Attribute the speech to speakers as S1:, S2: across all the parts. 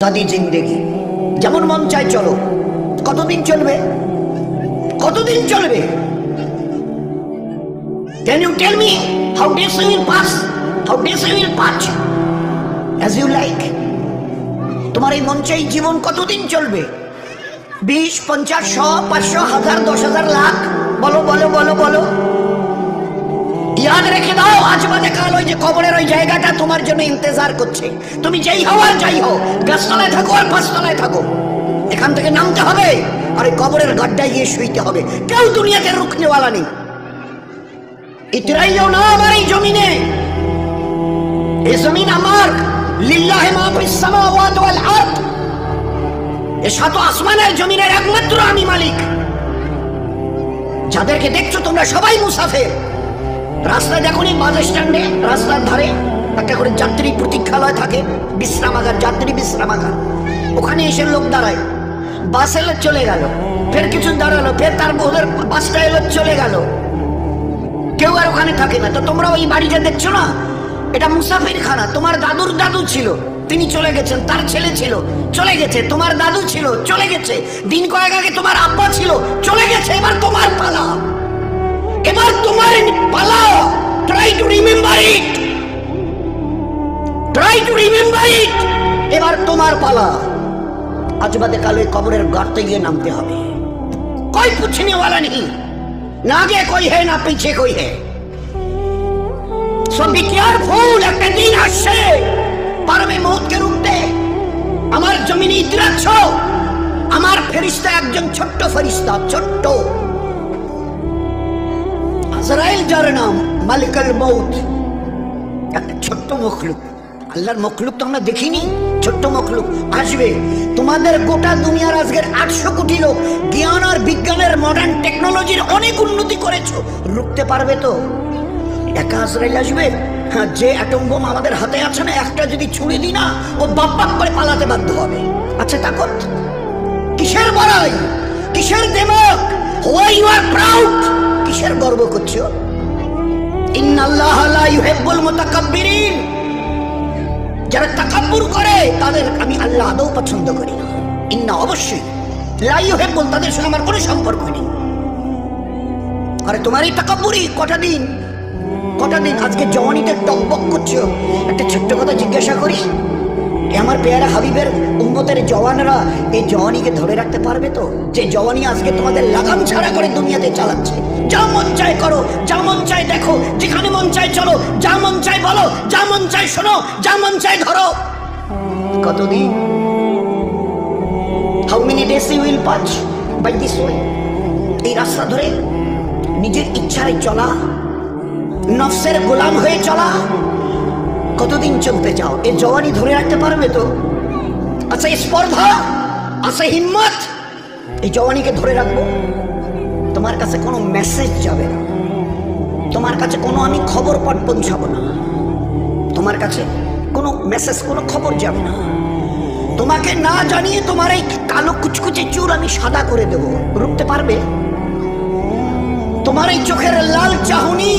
S1: সাদি জিন্দেগি যেমন মন চাই চলো। কতদিন চলবে? কতদিন চলবে? Can you tell me how days will pass? How days will pass as you like? তোমার এই মন চাই জীবন কতদিন চলবে? 20, 50, 100, 500, 1000, 10,000, লাখ? বলো বলো বলো বলো। ইয়াদ রেখে দাও, আজ বাদে কাল ওই যে কবরের ওই জায়গাটা তোমার জন্য ইন্তজার করছে। তুমি যেই হও আর যাই হও, গাছতলায় থাকো আর পাঁচতলায় থাকো, এখান থেকে নামতে হবে আর এই কবরের গাড্ডায় গিয়ে শুইতে হবে। কেউ দুনিয়াকে রুখনেওয়ালা নেই। ইতরাইও না আমার এই জমিনে। এই জমিন আমার। লিল্লাহি মা ফিস সামাওয়াতি ওয়াল আরদ। এই সাত আসমানের জমিনের একমাত্র আমি মালিক। যাদেরকে দেখছো তোমরা সবাই মুসাফির। রাস্তায় দেখোনি বাস স্ট্যান্ডে রাস্তার ধারে একটা করে যাত্রী প্রতীক্ষালয় থাকে, বিশ্রামাগার, যাত্রী বিশ্রামাগার। ওখানে এসে লোক দাঁড়ায়, বাস এলো চলে গেল, ফের কিছু দাঁড়ালো, ফের তার ওদের বাসটা এলো চলে গেল, কেউ আর ওখানে থাকে না। তো তোমরা ওই বাড়িটা দেখছো না, এটা মুসাফির খানা। তোমার দাদুর দাদু ছিল, তিনি চলে গেছেন, তার ছেলে ছিল চলে গেছে, তোমার দাদু ছিল চলে গেছে, দিন কয়েক আগে তোমার আব্বা ছিল চলে গেছে। এবার তোমার পালা, এবার তোমার পালা। Try to remember it, try to remember it. এবার তোমার পালা। আজ বাদে কাল ওই কবরের গর্তে গিয়ে নামতে হবে। कोई पूछने वाला नहीं, ना आगे कोई है ना पीछे कोई है। सो बी केयरफुल। একটা দিন আসছে পারবে মওতকে রুখতে। আমার জমিনে ইতরাচ্ছ, আমার ফেরেশতা একজন ছোট্ট ফেরেশতা, ছোট্ট। আজরাইল যার নাম, মালিকুল মউত, একটা ছোট্ট মখলুক। আল্লাহর মখলুক তো আমরা দেখিনি, ছোট্ট মখলুক আসবে। তোমাদের গোটা দুনিয়ার আজকের 800 কোটি লোক জ্ঞান আর বিজ্ঞানের মডার্ন টেকনোলজির অনেক উন্নতি করেছো, রুখতে পারবে তো? একা আজরাইল আসবে? হ্যাঁ, যে অ্যাটম বোম আমাদের হাতে আছে না, একটা যদি ছুঁড়ে দিই না, ও বাপ বাপ করে পালাতে বাধ্য হবে। আচ্ছা তাকত কিসের বড়াই, কিসের দেমক? Why you are proud? কিসের গর্ব করছো? ইন্নাল্লাহা লা ইউহিব্বুল মুতাকাব্বিরিন। যারা তাকাব্বুর করে তাদের আমি আল্লাহ আদৌ পছন্দ করি না। ইন্না অবশ্যই, লা ইউহিব্বুল, তাদের সঙ্গে আমার কোনো সম্পর্ক নেই। আরে তোমার এই তাকাব্বুরি কটা দিন, কটা দিন? আজকে জওয়ানিতে টকবক করছো। একটা ছোট্ট কথা জিজ্ঞাসা করি, আমার পেয়ারা হাবিবের উম্মতের জওয়ানরা এই জওয়ানিকে ধরে রাখতে পারবে তো? যে জওয়ানি আজকে তোমাদের লাগাম ছাড়া করে দুনিয়াতে চালাচ্ছে। যা মন চায় করো, যা মন চায় দেখো, যেখানে মন চায় চলো, যা মন চায় বলো, যা মন চায় শোনো, যা মন চায় ধরো। কতদিন? How many days you will pass by this way? এই রাস্তা ধরে নিজের ইচ্ছায় চলা, নফসের গোলাম হয়ে চলা, কতদিন চলতে চাও? এই জওয়ানি ধরে রাখতে পারবে তো? আচ্ছা স্পর্ধা, আচ্ছা হিম্মত, এই জওয়ানিকে ধরে রাখবো? তোমার কাছে কোনো মেসেজ যাবে না, তোমার কাছে কোনো আমি খবর পাঠ পৌঁছাবো না, তোমার কাছে কোনো মেসেজ, কোনো খবর যাবে না। তোমাকে না জানিয়ে তোমার এই কালো কুচকুচে চুল আমি সাদা করে দেব, রুখতে পারবে? তোমার এই চোখের লাল চাহনি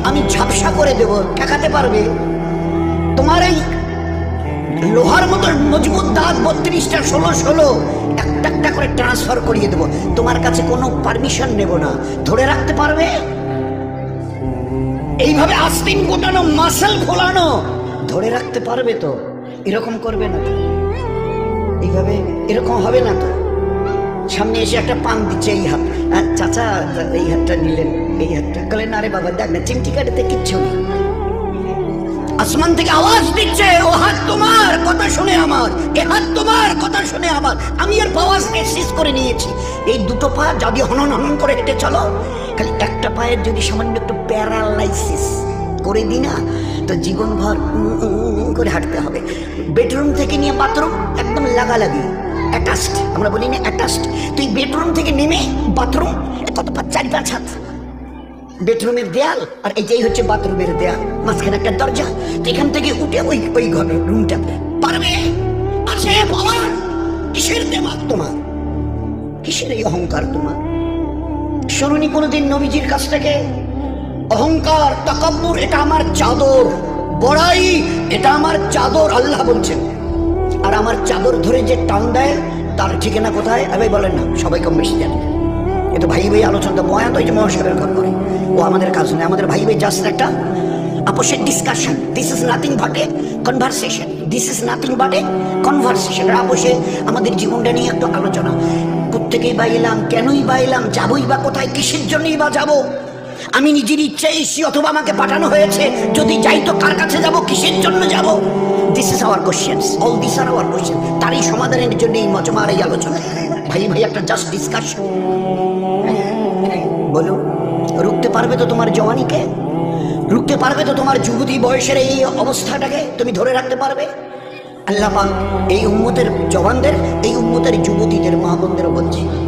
S1: আমি ঝাপসা করে দেব, ঠেকাতে পারবে? তোমার এই লোহার মতো মজবুত দাঁত 32টা 16 একটা একটা করে ট্রান্সফার করিয়ে দেব, তোমার কাছে কোনো পারমিশন নেব না, ধরে রাখতে পারবে? এইভাবে আস্তিন গোটানো, মাসেল ফোলানো, ধরে রাখতে পারবে তো? এরকম করবে না তো? এইভাবে এরকম হবে না তো? সামনে এসে একটা পান দিচ্ছে, এই হাত, চাচা এই হাতটা নিলেন, এই হাতটা বলে না রে বাবা দেখ না, চিমটি কাটাতে কিচ্ছু নেই। আসমান থেকে আওয়াজ দিচ্ছে, ও হাত তোমার কথা শুনে আমার, এ হাত তোমার কথা শুনে আমার। আমি এর পাওয়াজকে শেষ করে নিয়েছি। এই দুটো পা যদি হনন হনন করে হেঁটে চলো, খালি একটা পায়ের যদি সামান্য একটু প্যারালাইসিস করে দিই না, তো জীবনভর করে হাঁটতে হবে। বেডরুম থেকে নিয়ে বাথরুম একদম লাগালাগি, অ্যাটাচড, আমরা বলি না অ্যাটাচড। তুই বেডরুম থেকে নেমে বাথরুম কত 4-5 হাত, বেডরুমের দেয়াল আর এইটাই হচ্ছে বাথরুমের দেয়াল, মাঝখানে একটা দরজা। এখান থেকে উঠে ওই ঘরে রুমটাতে পারবে? আছে পাওয়ার? কিসের দেমাগ তোমার? কিসের এই অহংকার তোমার? শুনুনি কোনোদিন নবীজির কাছ থেকে অহংকার, তাকাব্বুর এটা আমার চাদর, বড়াই এটা আমার চাদর, আল্লাহ বলছেন। আর আর আমার চাদর ধরে যে টান দেয় তার ঠিকানা কোথায়? ভাই বলেন না, সবাই কম বেশি জানে। কিন্তু ভাই ভাই আলোচনা তো বয়ান তো এই যে মহাসাগরের ঘর করে, ও আমাদের কাজ নেই। আমাদের ভাই ভাই জাস্ট একটা আপোষের discussion. This is nothing but a conversation. This is nothing but a conversation. আপোষে আমাদের জীবনটা নিয়ে একটু আলোচনা। কোত্থেকেই বা এলাম, কেনই বা এলাম, যাবই বা কোথায়, কিসের জন্যই বা যাবো? আমি নিজের ইচ্ছায় এসেছি অথবা আমাকে পাঠানো হয়েছে? যদি যাই তো কার কাছে যাব, কিসের জন্য যাব? This is our questions, all this are our question. তারই সমাধানের জন্য এই মজমার এই আলোচনা। ভাই ভাই একটা জাস্ট ডিসকাশন। বলো, রুখতে পারবে তো তোমার জওয়ানিকে? রুখতে পারবে তো তোমার যুবতী বয়সের এই অবস্থাটাকে? তুমি ধরে রাখতে পারবে? আল্লাহ পাক এই উম্মতের জওয়ানদের, এই উম্মতের যুবতীদের, মা বোনদেরও বলছি,